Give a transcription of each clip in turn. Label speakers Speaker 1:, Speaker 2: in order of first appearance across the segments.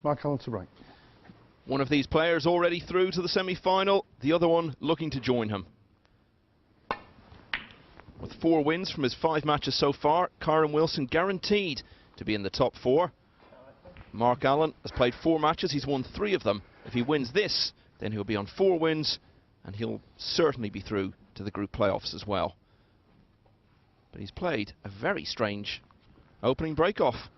Speaker 1: Mark Allen to break.
Speaker 2: One of these players already through to the semi-final, the other one looking to join him. With 4 wins from his 5 matches so far, Kyren Wilson guaranteed to be in the top 4. Mark Allen has played 4 matches, he's won 3 of them. If he wins this, then he'll be on 4 wins, and he'll certainly be through to the group playoffs as well. But he's played a very strange opening break-off.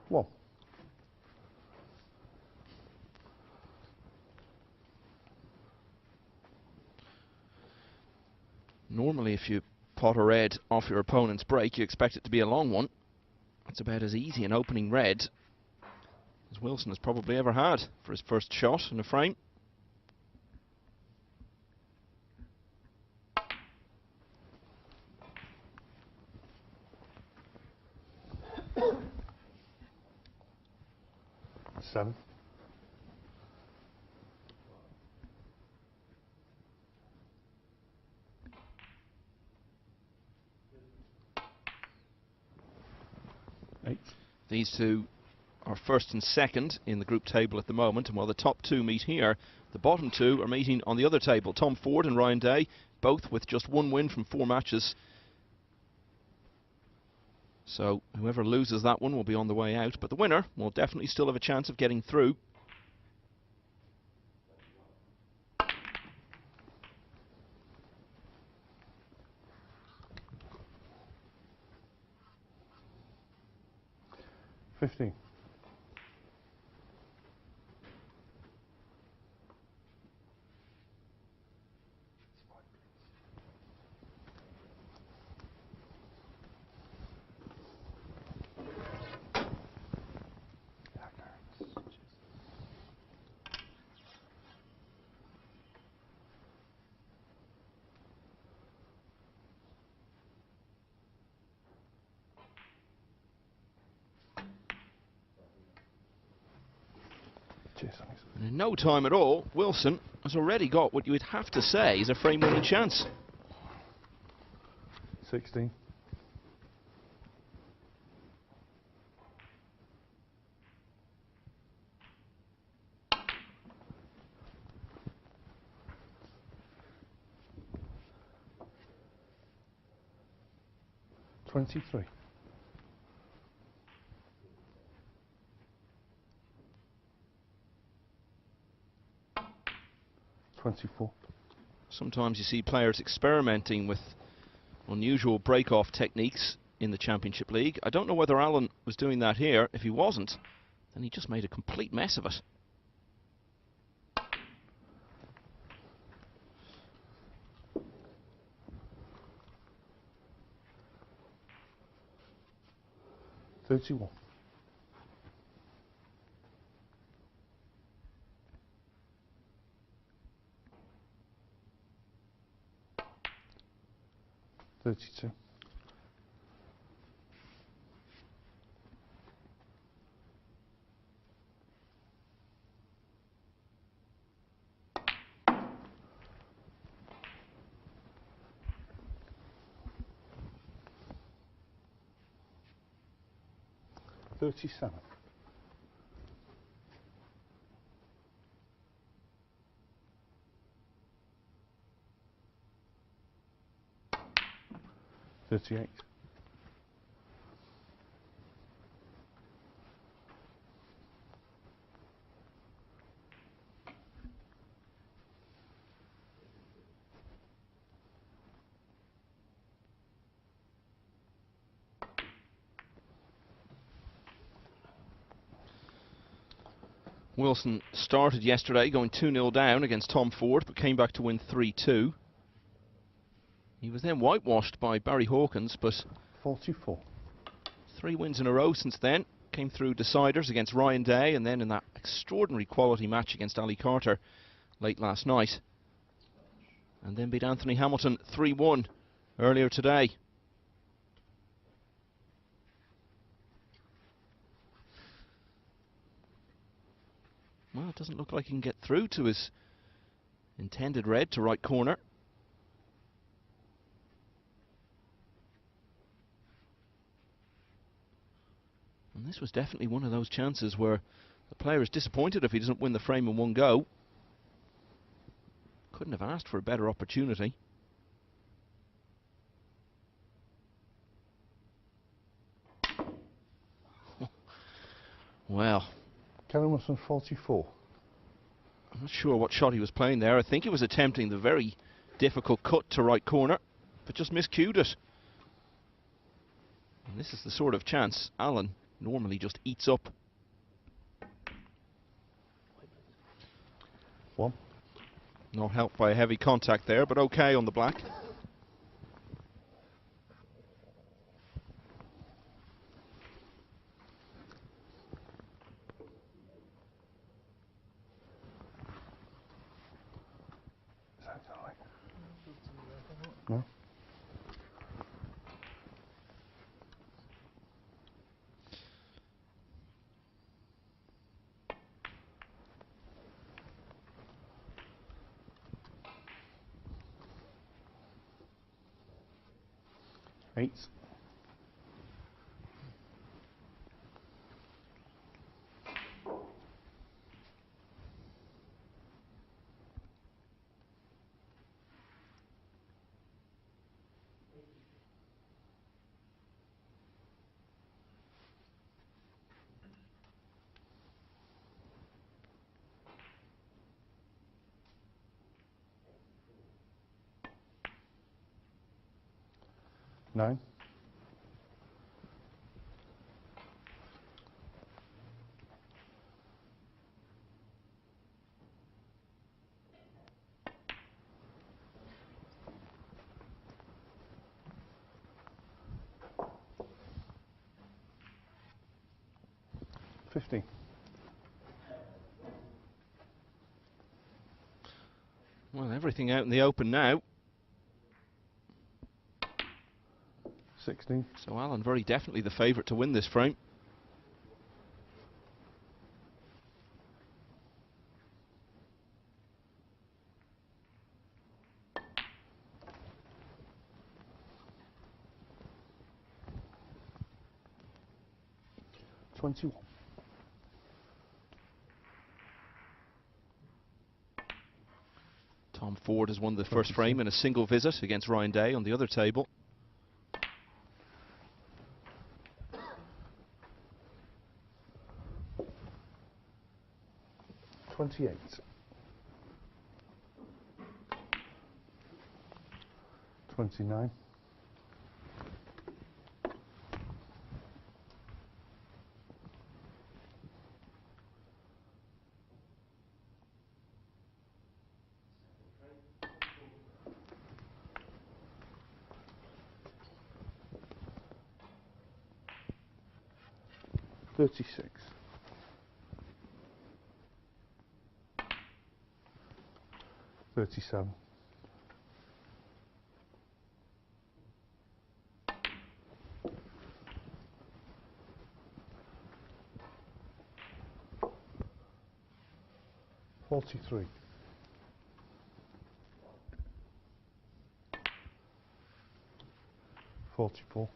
Speaker 1: Well,
Speaker 2: normally if you pot a red off your opponent's break, you expect it to be a long one. That's about as easy an opening red as Wilson has probably ever had for his first shot in a frame.
Speaker 1: Seven. Eight.
Speaker 2: These two are first and second in the group table at the moment, and while the top 2 meet here, the bottom 2 are meeting on the other table. Tom Ford and Ryan Day, both with just 1 win from 4 matches. So whoever loses that one will be on the way out, but the winner will definitely still have a chance of getting through.
Speaker 1: $15.
Speaker 2: And in no time at all, Wilson has already got what you would have to say is a frame-winning chance.
Speaker 1: 16. $23. 24.
Speaker 2: Sometimes you see players experimenting with unusual break-off techniques in the Championship League. I don't know whether Allen was doing that here. If he wasn't, then he just made a complete mess of it.
Speaker 1: $31. 32. $37. 38.
Speaker 2: Wilson started yesterday going 2-0 down against Tom Ford, but came back to win 3-2. He was then whitewashed by Barry Hawkins, but
Speaker 1: 44.
Speaker 2: 3 wins in a row since then. Came through deciders against Ryan Day, and then in that extraordinary quality match against Ali Carter late last night. And then beat Anthony Hamilton 3-1 earlier today. Well, it doesn't look like he can get through to his Intended red to right corner. And this was definitely one of those chances where the player is disappointed if he doesn't win the frame in one go. Couldn't have asked for a better opportunity. Well,
Speaker 1: Karen Wilson 44.
Speaker 2: I'm not sure what shot he was playing there. I think he was attempting the very difficult cut to right corner, but just miscued it. And this is the sort of chance Alan normally just eats up.
Speaker 1: 1.
Speaker 2: Not helped by a heavy contact there, but okay on the black.
Speaker 1: Is that all right? No? Eight. Nine. $50.
Speaker 2: Well, everything out in the open now.
Speaker 1: 16.
Speaker 2: So Alan very definitely the favourite to win this frame.
Speaker 1: $21.
Speaker 2: Tom Ford has won the first frame in a single visit against Ryan Day on the other table.
Speaker 1: $28. 29. 36. 37. 43. 44.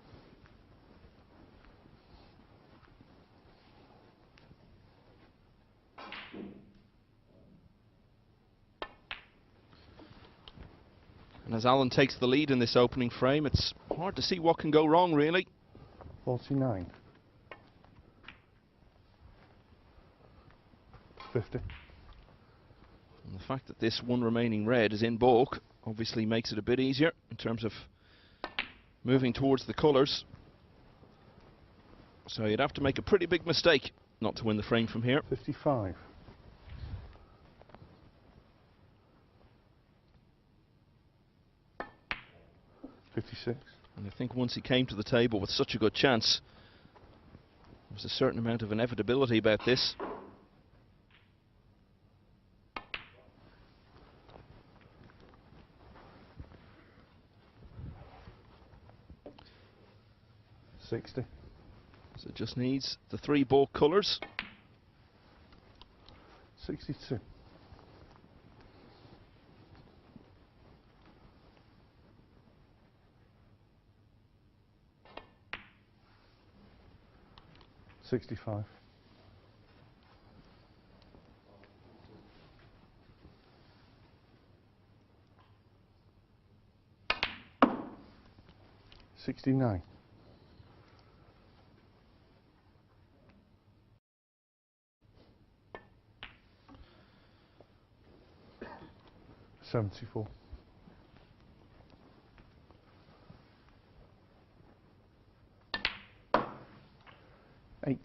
Speaker 2: And as Alan takes the lead in this opening frame, it's hard to see what can go wrong, really.
Speaker 1: 49. 50.
Speaker 2: And the fact that this one remaining red is in bulk obviously makes it a bit easier in terms of moving towards the colours. So you'd have to make a pretty big mistake not to win the frame from here.
Speaker 1: 55. 56.
Speaker 2: And I think once he came to the table with such a good chance, there was a certain amount of inevitability about this.
Speaker 1: $60.
Speaker 2: So it just needs the three bulk colours.
Speaker 1: 62. 65. 69. 74. 80.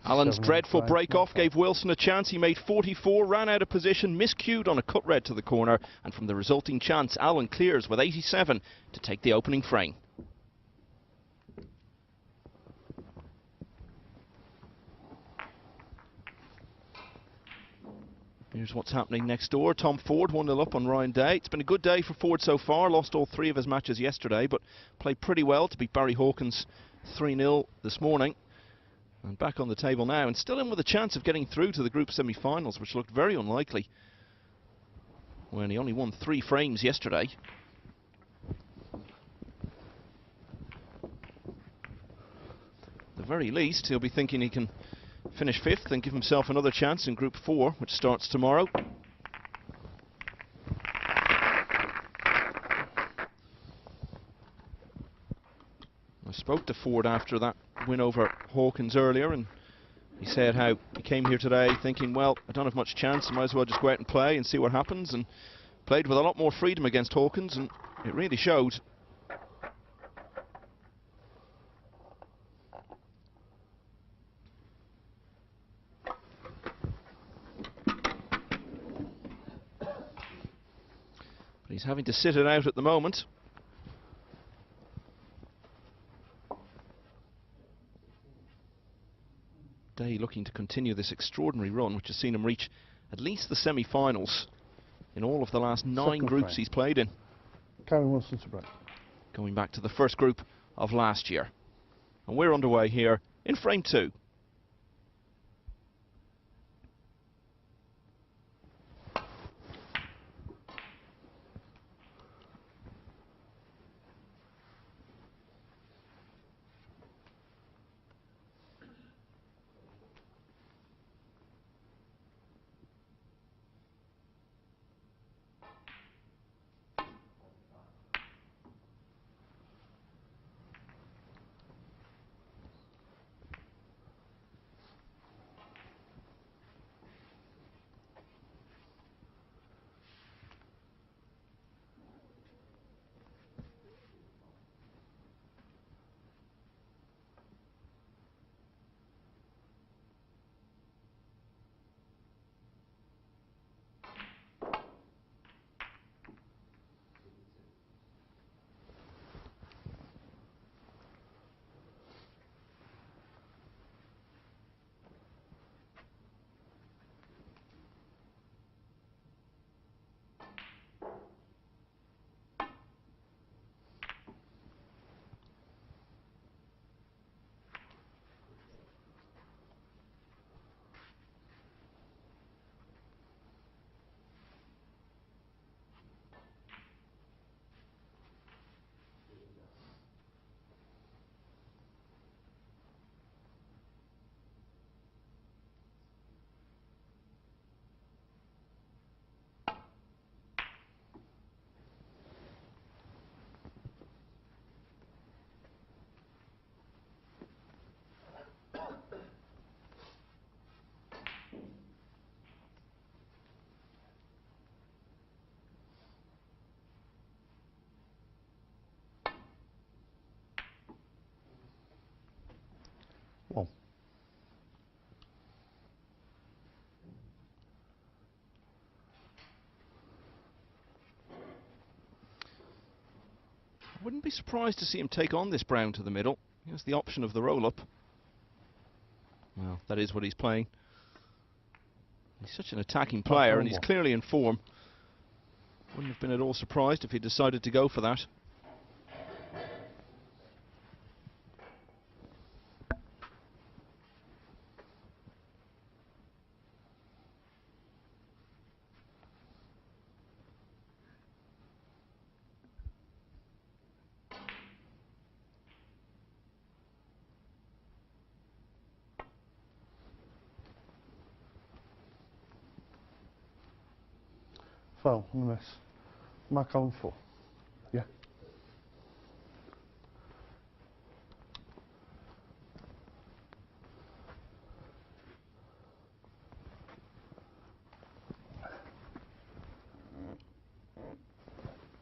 Speaker 2: Allen's dreadful break-off gave Wilson a chance. He made 44, ran out of position, miscued on a cut red to the corner, and from the resulting chance, Allen clears with 87 to take the opening frame. Here's what's happening next door. Tom Ford 1-0 up on Ryan Day. It's been a good day for Ford so far. Lost all 3 of his matches yesterday, but played pretty well to beat Barry Hawkins 3-0 this morning. And back on the table now, and still in with a chance of getting through to the group semi-finals, which looked very unlikely when he only won 3 frames yesterday. At the very least, he'll be thinking he can finish 5th and give himself another chance in Group 4, which starts tomorrow. I spoke to Ford after that win over Hawkins earlier, and he said how he came here today thinking, well, I don't have much chance, I might as well just go out and play and see what happens, and played with a lot more freedom against Hawkins, and it really showed. But he's having to sit it out at the moment. Day looking to continue this extraordinary run, which has seen him reach at least the semi-finals in all of the last 9 groups he's played in.
Speaker 1: Karen Wilson to break.
Speaker 2: Going back to the first group of last year. And we're underway here in frame 2.
Speaker 1: Well,
Speaker 2: I wouldn't be surprised to see him take on this brown to the middle. He has the option of the roll-up. Well, that is what he's playing. He's such an attacking player, and he's clearly in form. Wouldn't have been at all surprised if he decided to go for that.
Speaker 1: Foul on the miss. Mark Allen 4. Yeah.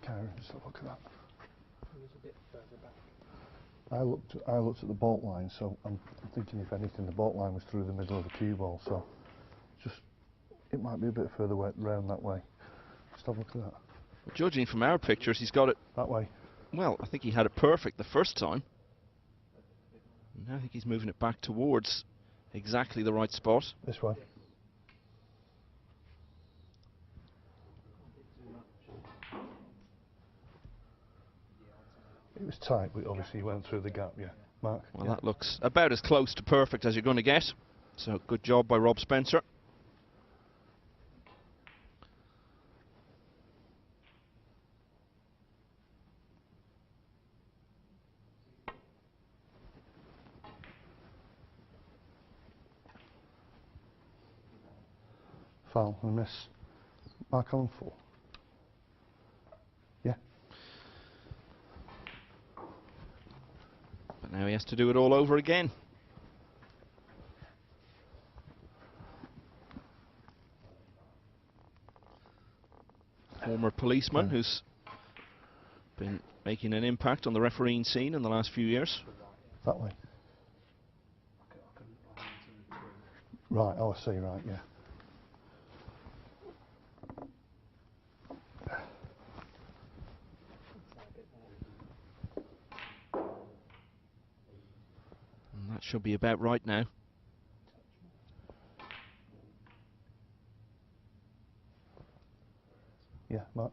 Speaker 1: Karen, just have a look at that.
Speaker 3: It was a bit further back.
Speaker 1: I looked at the baulk line, so I'm thinking if anything the baulk line was through the middle of the cue ball, so just it might be a bit further round that way. Just have a look at that.
Speaker 2: Judging from our pictures, he's got it.
Speaker 1: That way.
Speaker 2: Well, I think he had it perfect the first time. Now I think he's moving it back towards exactly the right spot.
Speaker 1: This way. It was tight, but obviously he went through the gap, yeah. Mark?
Speaker 2: Well,
Speaker 1: Yeah.
Speaker 2: that looks about as close to perfect as you're going to get. So, good job by Rob Spencer.
Speaker 1: Foul and a miss. Mark Allen 4. Yeah.
Speaker 2: But now he has to do it all over again. Former policeman who's been making an impact on the refereeing scene in the last few years.
Speaker 1: That way. Right, oh I see, right, yeah.
Speaker 2: And that should be about right now.
Speaker 1: Yeah, Mark.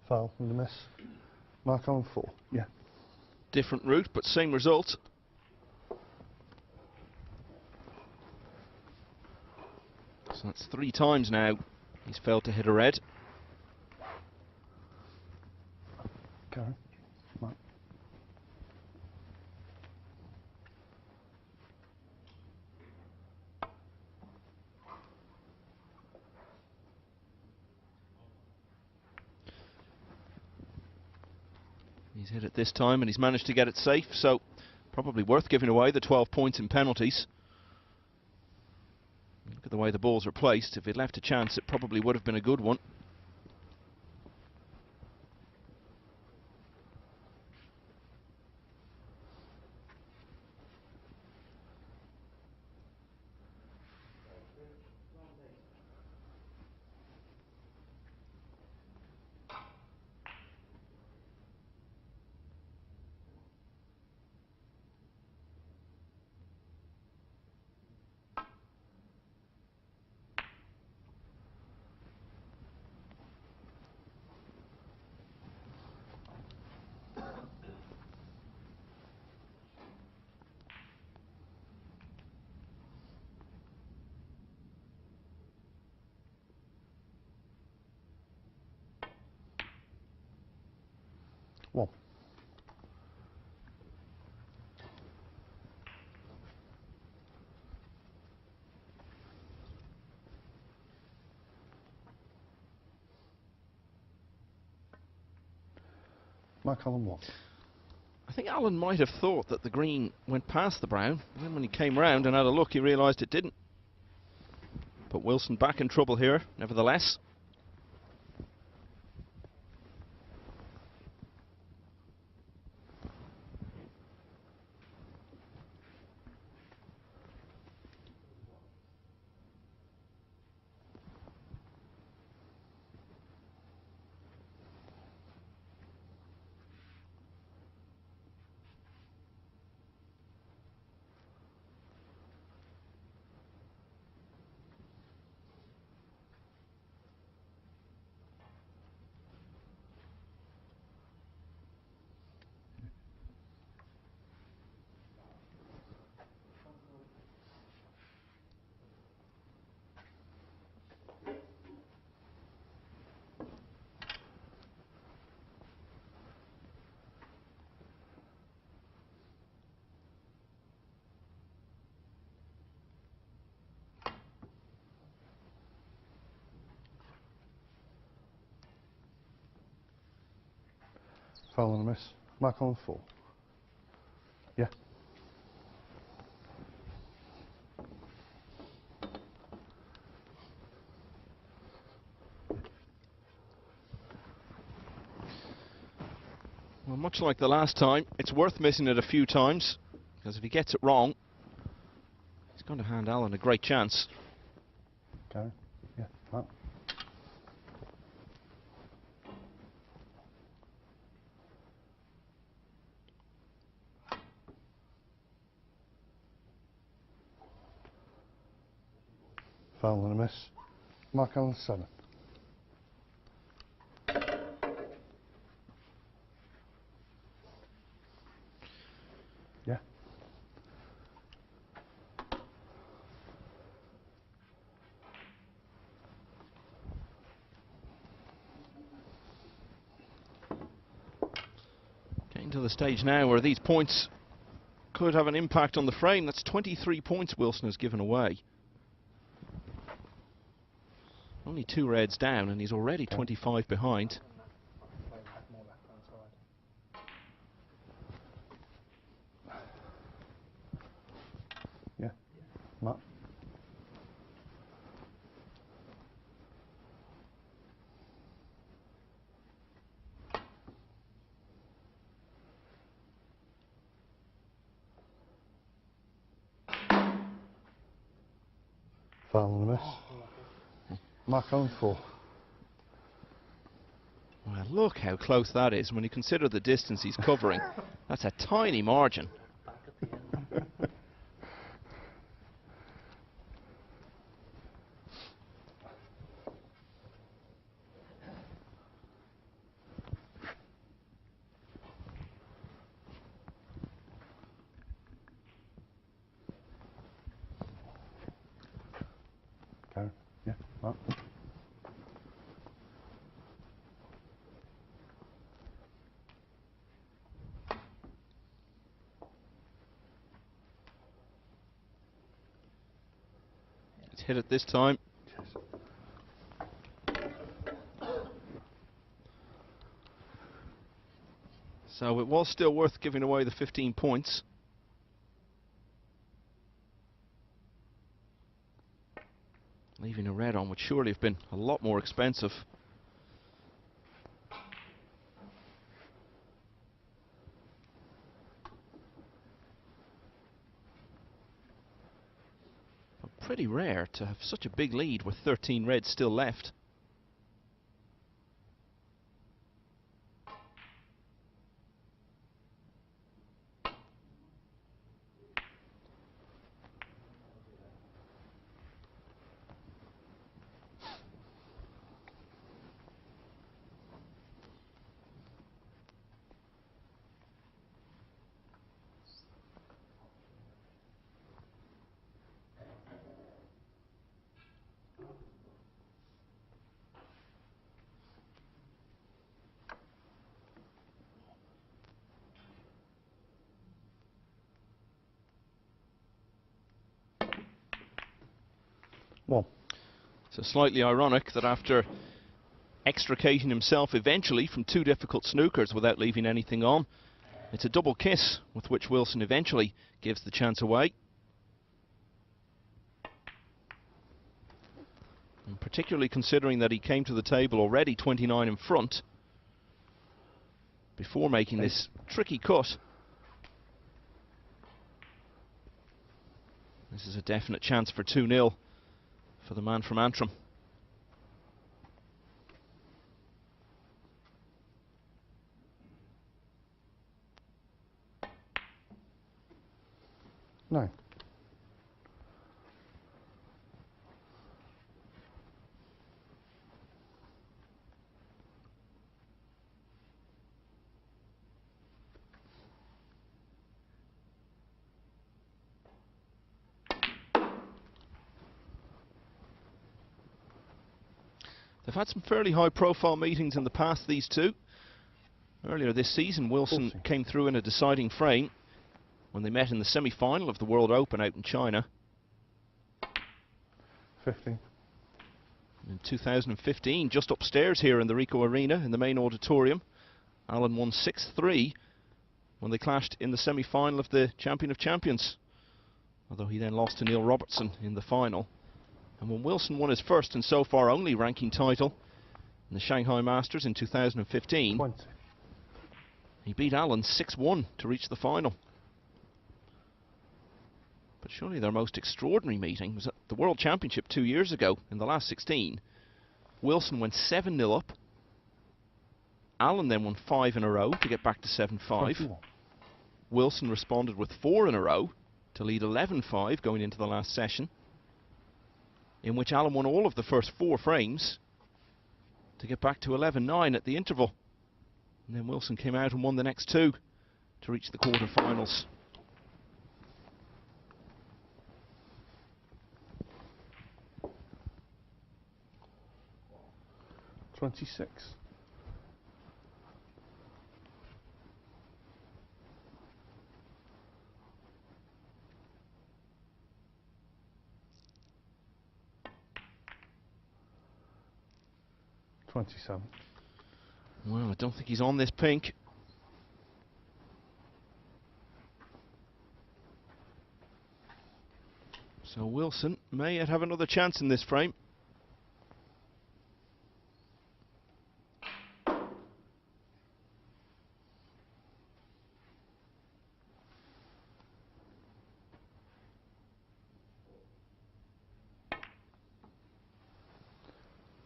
Speaker 1: Foul and a miss. Mark Allen 4. Yeah.
Speaker 2: Different route, but same result. So that's 3 times now he's failed to hit a red.
Speaker 1: Karen. Mark.
Speaker 2: He's hit it this time and he's managed to get it safe, so probably worth giving away the 12 points in penalties. Look at the way the balls are placed. If he'd left a chance, it probably would have been a good one.
Speaker 1: One. Mark Allen 1.
Speaker 2: I think Alan might have thought that the green went past the brown, and then when he came round and had a look, he realised it didn't. But Wilson back in trouble here, nevertheless.
Speaker 1: Foul and a miss. Mark on 4. Yeah.
Speaker 2: Well, much like the last time, it's worth missing it a few times, because if he gets it wrong, he's going to hand Alan a great chance.
Speaker 1: Okay. Yeah. Mark. Foul and a miss. Mark on 7. Yeah.
Speaker 2: Getting to the stage now where these points could have an impact on the frame. That's 23 points Wilson has given away. Only 2 reds down, and he's already 25 behind.
Speaker 1: Yeah. Mark. Foul and a miss. Mark on 4.
Speaker 2: Well, look how close that is when you consider the distance he's covering. That's a tiny margin.
Speaker 1: Okay. Yeah. Mark.
Speaker 2: He's hit it this time. So it was still worth giving away the 15 points. Leaving a red on would surely have been a lot more expensive. But pretty rare to have such a big lead with 13 reds still left.
Speaker 1: Well.
Speaker 2: So slightly ironic that after extricating himself eventually from 2 difficult snookers without leaving anything on, it's a double kiss with which Wilson eventually gives the chance away. And particularly considering that he came to the table already 29 in front before making this tricky cut. This is a definite chance for 2-0 for the man from Antrim.
Speaker 1: No.
Speaker 2: They've had some fairly high-profile meetings in the past, these two. Earlier this season, Wilson came through in a deciding frame when they met in the semi-final of the World Open out in China.
Speaker 1: 15.
Speaker 2: In 2015, just upstairs here in the Ricoh Arena in the main auditorium, Allen won 6-3 when they clashed in the semi-final of the Champion of Champions, although he then lost to Neil Robertson in the final. And when Wilson won his first and so far only ranking title in the Shanghai Masters in 2015,
Speaker 1: 20.
Speaker 2: he beat Allen 6-1 to reach the final. But surely their most extraordinary meeting was at the World Championship 2 years ago in the last 16. Wilson went 7-0 up. Allen then won 5 in a row to get back to 7-5. Wilson responded with 4 in a row to lead 11-5 going into the last session, in which Allen won all of the first 4 frames to get back to 11-9 at the interval. And then Wilson came out and won the next 2 to reach the quarterfinals.
Speaker 1: $26. $27.
Speaker 2: Well, I don't think he's on this pink. So Wilson may yet have another chance in this frame.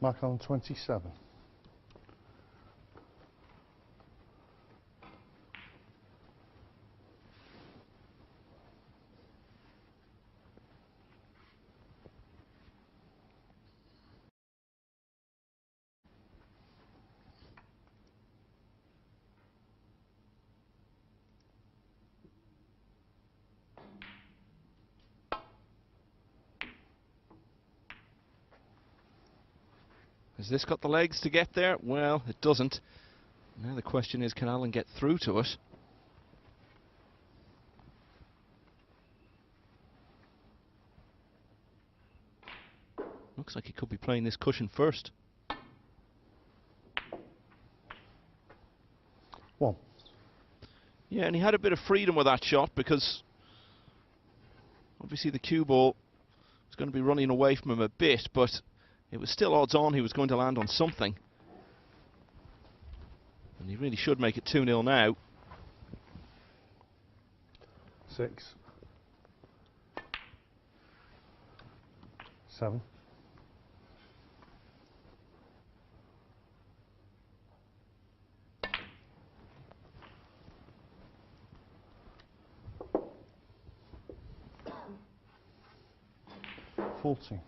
Speaker 1: Mark Allen 27.
Speaker 2: Has this got the legs to get there? Well, it doesn't. Now the question is, can Allen get through to it? Looks like he could be playing this cushion first.
Speaker 1: 1.
Speaker 2: Yeah, and he had a bit of freedom with that shot because obviously the cue ball was going to be running away from him a bit, but it was still odds on he was going to land on something. And he really should make it 2-0 now.
Speaker 1: 6. 7. 14.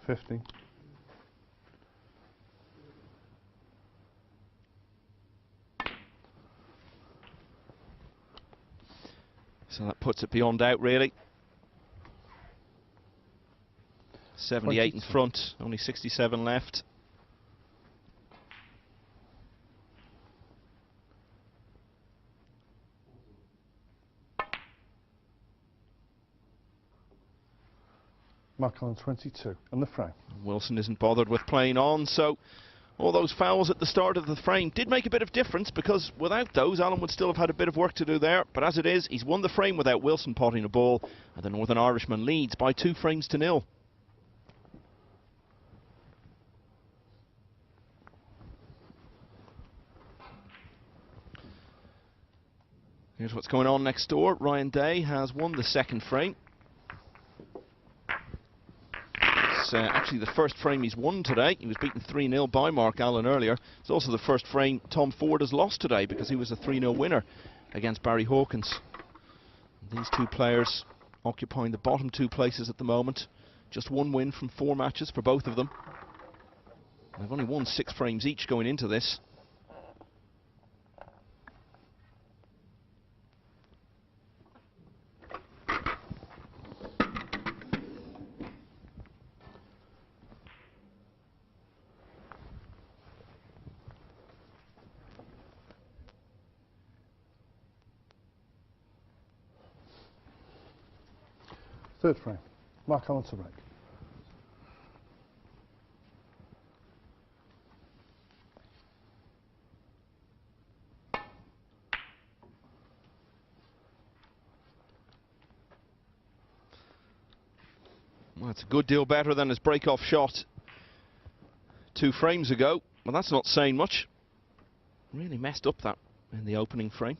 Speaker 1: 15.
Speaker 2: So that puts it beyond doubt, really. 78 in
Speaker 1: 22.
Speaker 2: front, only 67 left.
Speaker 1: Mark Allen 22 and the frame.
Speaker 2: Wilson isn't bothered with playing on, so all those fouls at the start of the frame did make a bit of difference, because without those Allen would still have had a bit of work to do there. But as it is, he's won the frame without Wilson potting a ball, and the Northern Irishman leads by 2 frames to 0. Here's what's going on next door. Ryan Day has won the second frame. It's actually the first frame he's won today. He was beaten 3-0 by Mark Allen earlier. It's also the first frame Tom Ford has lost today, because he was a 3-0 winner against Barry Hawkins. These two players occupying the bottom 2 places at the moment. Just 1 win from 4 matches for both of them. They've only won 6 frames each going into this.
Speaker 1: Third frame. Mark Allen to break.
Speaker 2: Well, it's a good deal better than his break-off shot 2 frames ago. Well, that's not saying much. Really messed up that in the opening frame.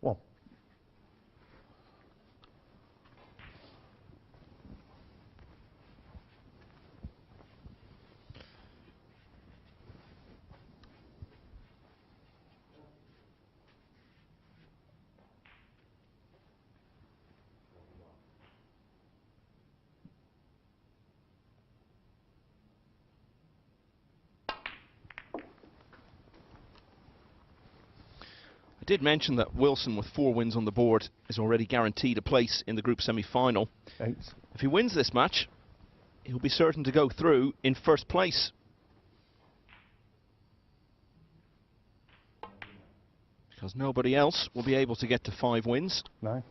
Speaker 1: Well,
Speaker 2: I did mention that Wilson, with 4 wins on the board, is already guaranteed a place in the group semi-final.
Speaker 1: 8.
Speaker 2: If he wins this match, he'll be certain to go through in first place. Because nobody else will be able to get to 5 wins.
Speaker 1: 9.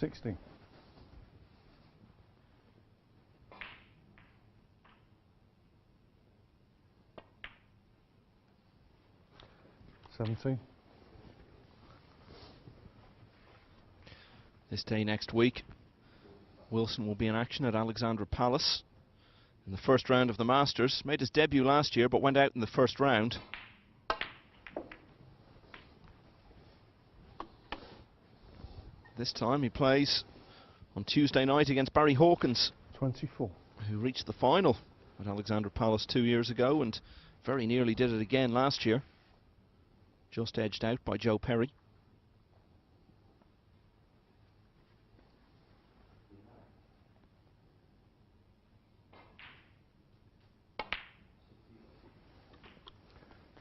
Speaker 1: 16. 17.
Speaker 2: This day next week, Wilson will be in action at Alexandra Palace in the first round of the Masters. Made his debut last year but went out in the first round. This time he plays on Tuesday night against Barry Hawkins,
Speaker 1: 24.
Speaker 2: who reached the final at Alexandra Palace 2 years ago and very nearly did it again last year. Just edged out by Joe Perry.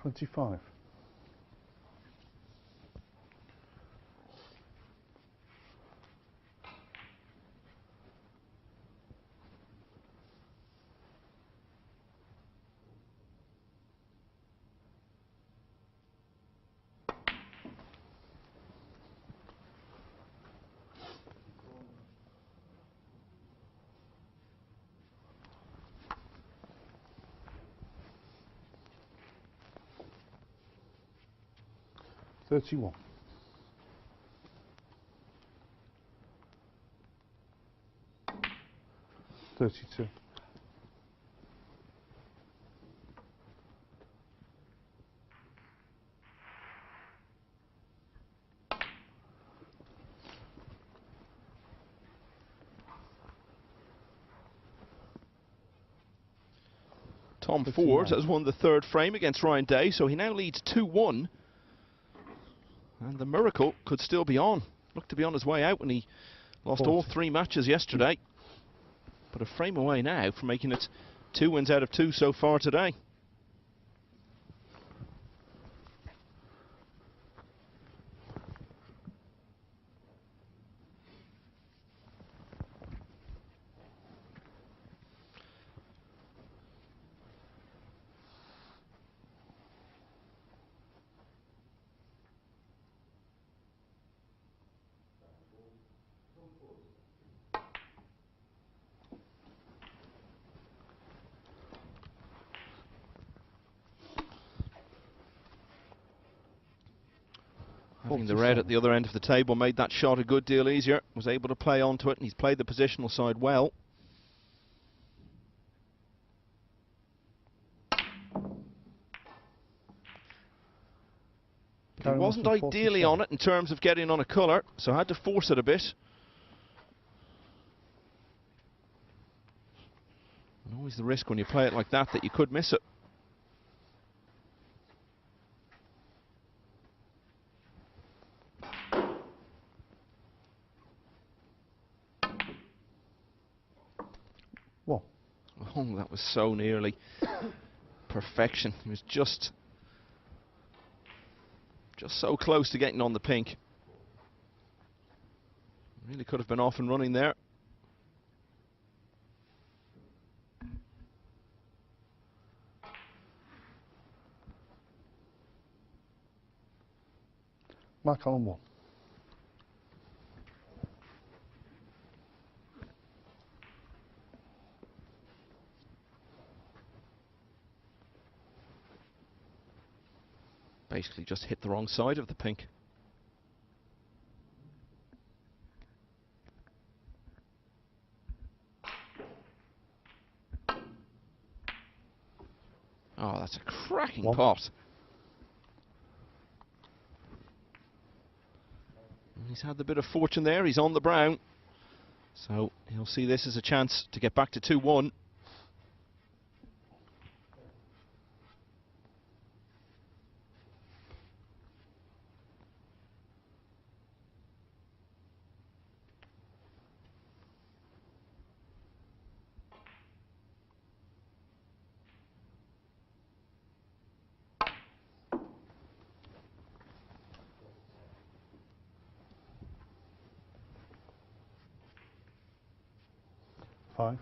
Speaker 1: $25. 31. 32.
Speaker 2: Tom
Speaker 1: 59.
Speaker 2: Ford has won the 3rd frame against Ryan Day, so he now leads 2-1. And the miracle could still be on. Looked to be on his way out when he Lost all 3 matches yesterday, but a frame away now from making it 2 wins out of 2 so far today. Having the red at the other end of the table made that shot a good deal easier. Was able to play onto it, and he's played the positional side well. But he wasn't ideally on it in terms of getting on a colour, so had to force it a bit. And always the risk when you play it like that you could miss it.
Speaker 1: Whoa.
Speaker 2: Oh, that was so nearly perfection. He was just so close to getting on the pink. Really could have been off and running there.
Speaker 1: Mark Allen 1.
Speaker 2: Basically just hit the wrong side of the pink. Oh, that's a cracking pot. And he's had the bit of fortune there. He's on the brown. So he'll see this as a chance to get back to 2-1.
Speaker 1: Five.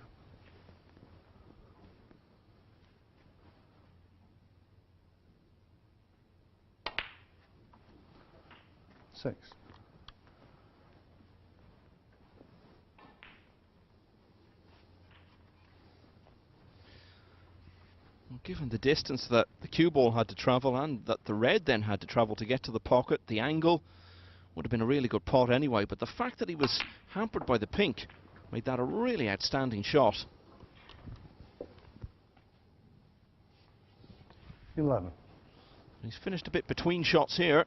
Speaker 1: 6.
Speaker 2: Well, given the distance that the cue ball had to travel and that the red then had to travel to get to the pocket, the angle would have been a really good pot anyway, but the fact that he was hampered by the pink made that a really outstanding shot.
Speaker 1: 11.
Speaker 2: He's finished a bit between shots here.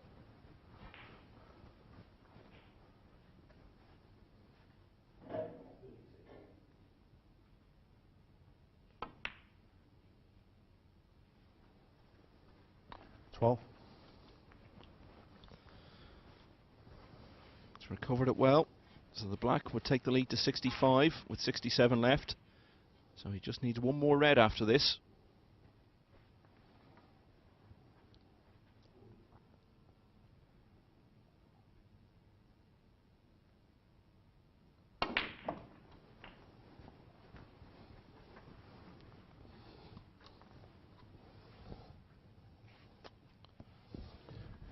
Speaker 2: He's recovered it well. So the black would take the lead to 65 with 67 left. So he just needs one more red after this.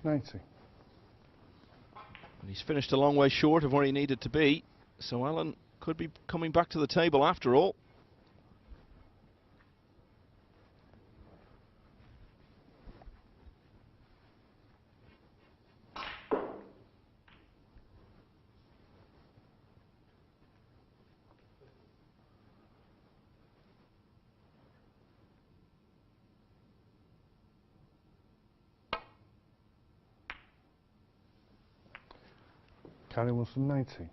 Speaker 2: And he's finished a long way short of where he needed to be, so Allen could be coming back to the table after all.
Speaker 1: Carry Wilson 90.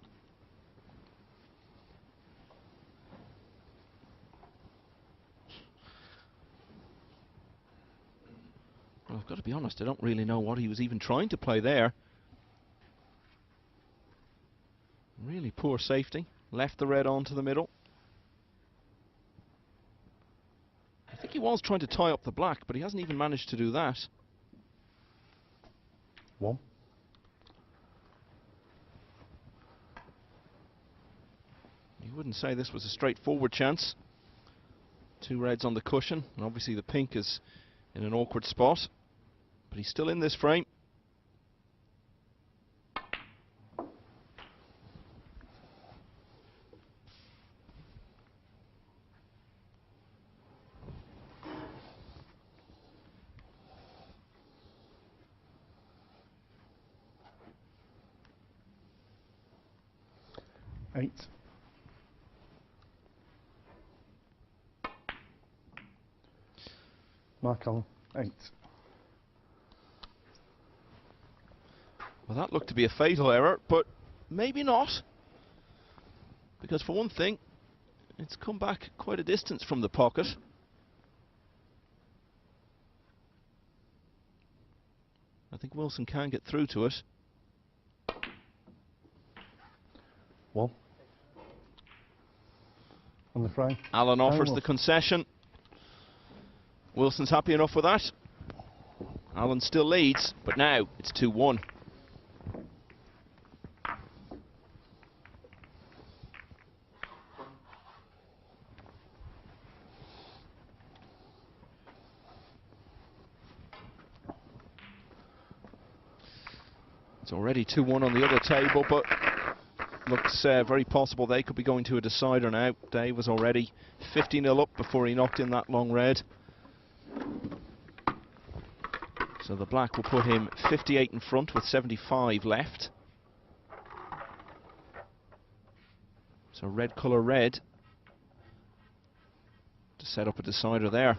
Speaker 2: Well, I've got to be honest, I don't really know what he was even trying to play there. Really poor safety. Left the red onto the middle. I think he was trying to tie up the black, but he hasn't even managed to do that.
Speaker 1: 1.
Speaker 2: You wouldn't say this was a straightforward chance. 2 reds on the cushion, and obviously the pink is in an awkward spot, but he's still in this frame.
Speaker 1: Eight. Mark Allen, 8.
Speaker 2: Well, that looked to be a fatal error, but maybe not. Because for one thing, it's come back quite a distance from the pocket. I think Wilson can get through to it.
Speaker 1: 1. On the frame.
Speaker 2: Allen offers the concession. Wilson's happy enough with that. Allen still leads, but now it's 2-1. It's already 2-1 on the other table, but looks very possible they could be going to a decider now. Dave was already 50-0 up before he knocked in that long red. So the black will put him 58 in front with 75 left. So red colour red to set up a decider there.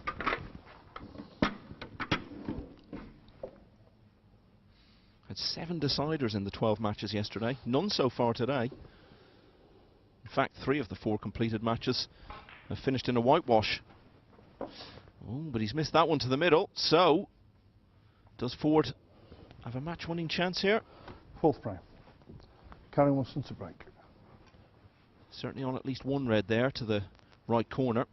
Speaker 2: Had 7 deciders in the 12 matches yesterday, none so far today. In fact, 3 of the 4 completed matches have finished in a whitewash. Oh, but he's missed that one to the middle, so does Ford have a match-winning chance here?
Speaker 1: 4th frame. Karen Wilson to break.
Speaker 2: Certainly on at least 1 red there to the right corner.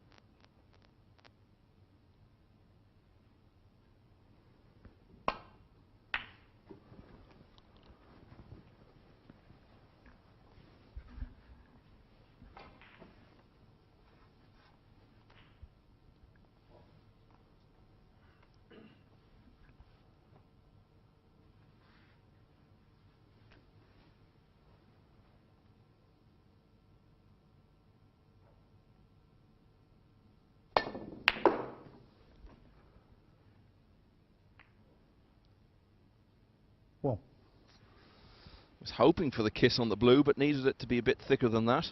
Speaker 2: Was hoping for the kiss on the blue, but needed it to be a bit thicker than that.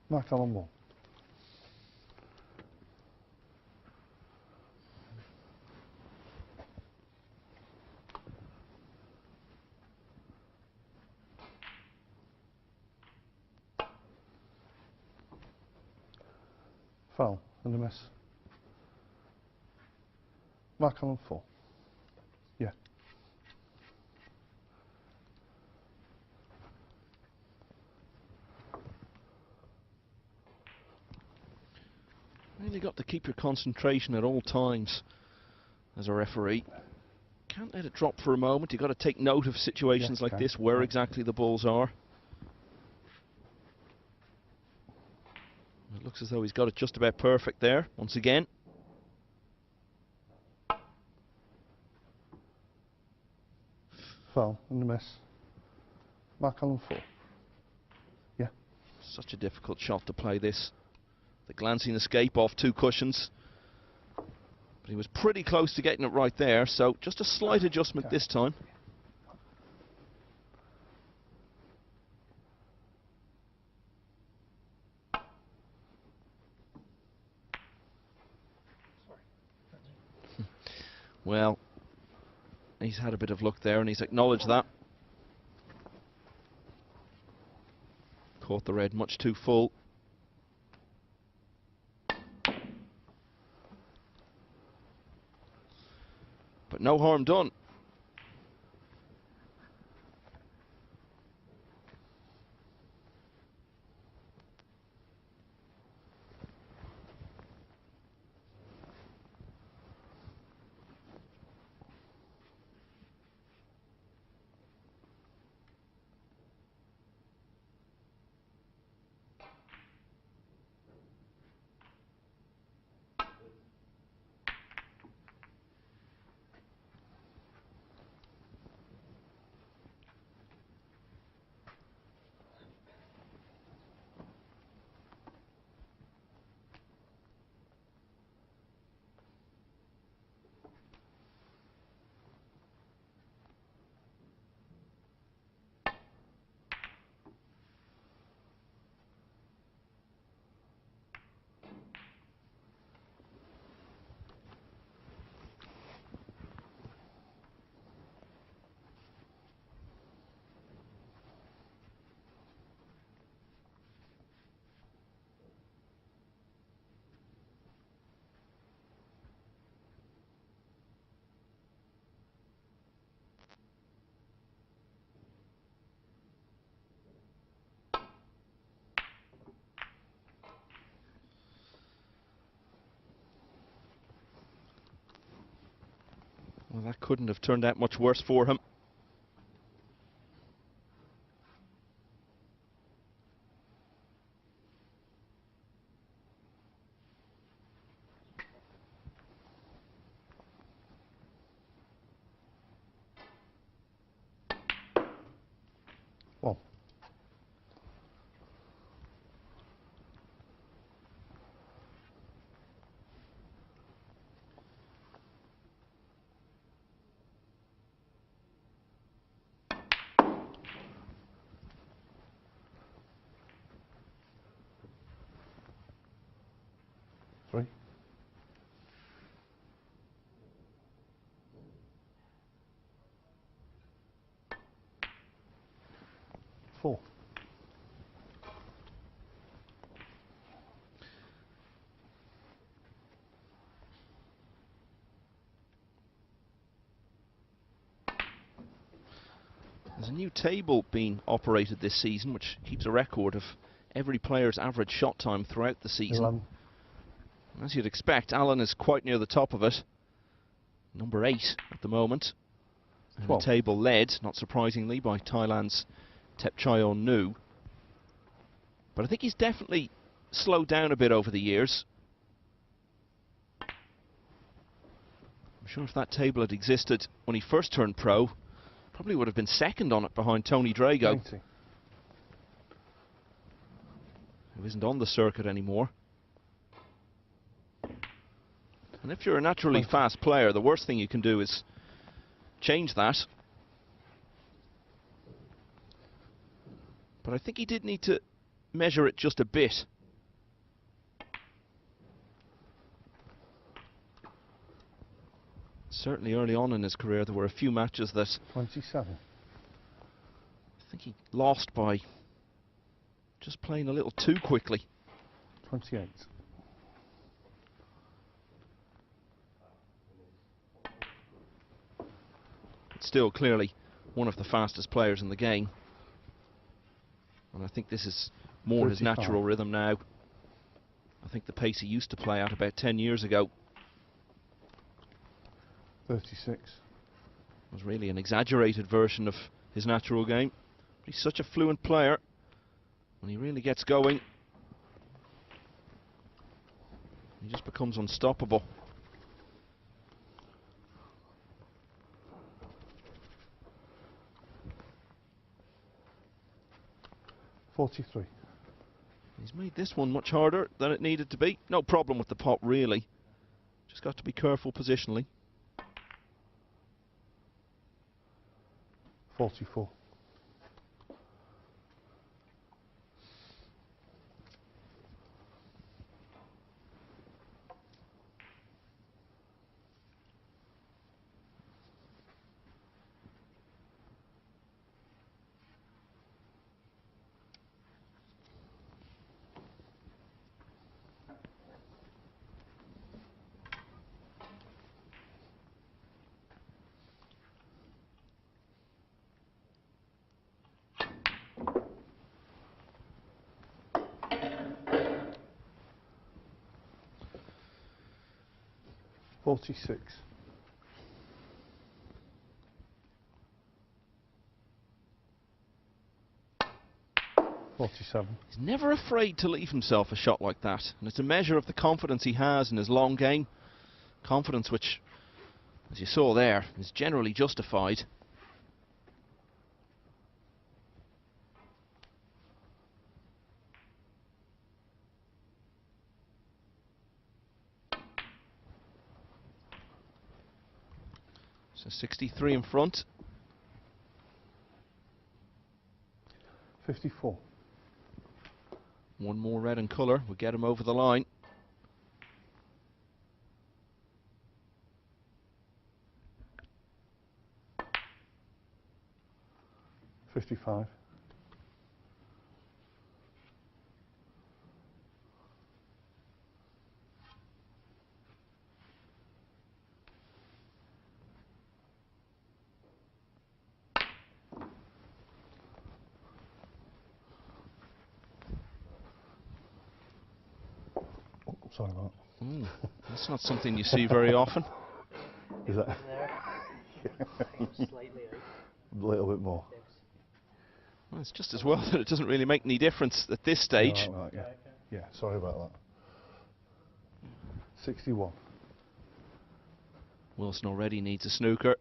Speaker 1: Mark Allen 1. Foul and a miss. Mark Allen 4. Yeah.
Speaker 2: Really got to keep your concentration at all times as a referee. Can't let it drop for a moment. You've got to take note of situations like this, where exactly the balls are. It looks as though he's got it just about perfect there, once again.
Speaker 1: Foul and a miss. Mark Allen 4. Yeah.
Speaker 2: Such a difficult shot to play this. The glancing escape off 2 cushions. But he was pretty close to getting it right there, so just a slight adjustment this time. Well, he's had a bit of luck there and he's acknowledged that. Caught the red much too full. But no harm done. Well, that couldn't have turned out much worse for him.
Speaker 1: Well. Three. Four.
Speaker 2: There's a new table being operated this season which keeps a record of every player's average shot time throughout the season.
Speaker 1: 11.
Speaker 2: As you'd expect, Alan is quite near the top of it. Number 8 at the moment. And the table led, not surprisingly, by Thailand's Thepchai Un-Nooh. But I think he's definitely slowed down a bit over the years. I'm sure if that table had existed when he first turned pro, probably would have been second on it behind Tony Drago,
Speaker 1: 90.
Speaker 2: who isn't on the circuit anymore. And if you're a naturally fast player, the worst thing you can do is change that. But I think he did need to measure it just a bit. Certainly early on in his career there were a few matches that
Speaker 1: 27.
Speaker 2: I think he lost by just playing a little too quickly.
Speaker 1: 28.
Speaker 2: Still clearly one of the fastest players in the game, and I think this is more 35. His natural rhythm now. I think the pace he used to play at about 10 years ago
Speaker 1: 36.
Speaker 2: was really an exaggerated version of his natural game. But he's such a fluent player. When he really gets going, he just becomes unstoppable.
Speaker 1: $43.
Speaker 2: He's made this one much harder than it needed to be. No problem with the pot, really. Just got to be careful positionally.
Speaker 1: 44. $46. 47.
Speaker 2: He's never afraid to leave himself a shot like that, and it's a measure of the confidence he has in his long game. Confidence which, as you saw there, is generally justified. So 63 in front.
Speaker 1: 54.
Speaker 2: One more red in colour will get him over the line.
Speaker 1: $55. Sorry about that.
Speaker 2: That's not something you see very often.
Speaker 1: Is that?
Speaker 3: Slightly out.
Speaker 1: A little bit more.
Speaker 3: Yes.
Speaker 2: Well, it's just as well that it doesn't really make any difference at this stage.
Speaker 1: Right, yeah. Yeah, sorry about that. 61.
Speaker 2: Wilson already needs a snooker.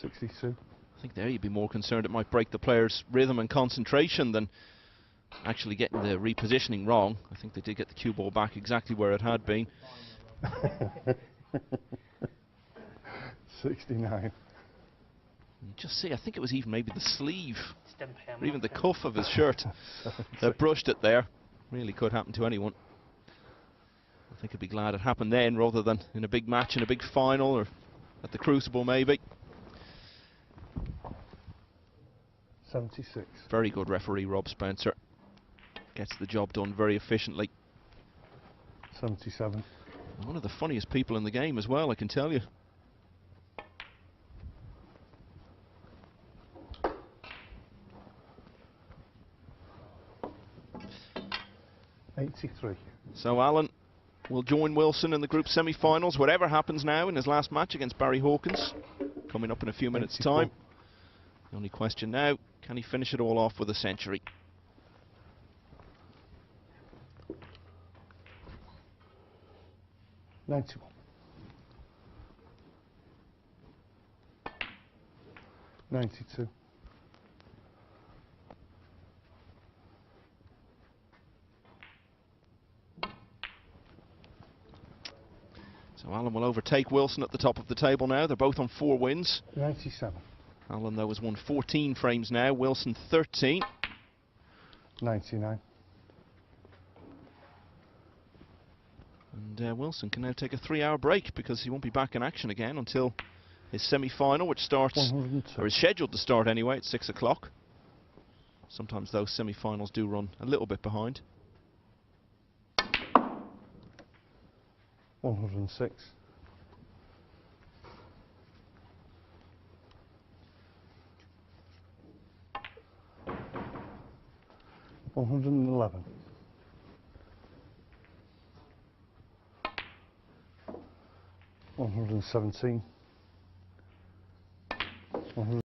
Speaker 1: 62.
Speaker 2: I think there you'd be more concerned it might break the player's rhythm and concentration than actually getting the repositioning wrong. I think they did get the cue ball back exactly where it had been.
Speaker 1: 69.
Speaker 2: You just see, I think it was even maybe the sleeve,
Speaker 3: Stimp hem.
Speaker 2: or even the cuff of his shirt that brushed it there. Really could happen to anyone. I think he'd be glad it happened then rather than in a big match, in a big final, or at the Crucible maybe.
Speaker 1: 76.
Speaker 2: Very good referee, Rob Spencer. Gets the job done very efficiently.
Speaker 1: 77.
Speaker 2: One of the funniest people in the game as well, I can tell you.
Speaker 1: 83.
Speaker 2: So Alan will join Wilson in the group semi-finals, whatever happens now in his last match against Barry Hawkins, coming up in a few minutes'
Speaker 1: 84.
Speaker 2: time. The only question now, can he finish it all off with a century?
Speaker 1: $91. 92.
Speaker 2: So Alan will overtake Wilson at the top of the table now. They're both on 4 wins.
Speaker 1: 97.
Speaker 2: Alan, though, has won 14 frames now. Wilson 13.
Speaker 1: 99.
Speaker 2: And Wilson can now take a 3-hour break because he won't be back in action again until his semi-final, which starts,
Speaker 1: 102.
Speaker 2: or is scheduled to start anyway, at 6 o'clock. Sometimes those semi-finals do run a little bit behind.
Speaker 1: 106. 111. 117.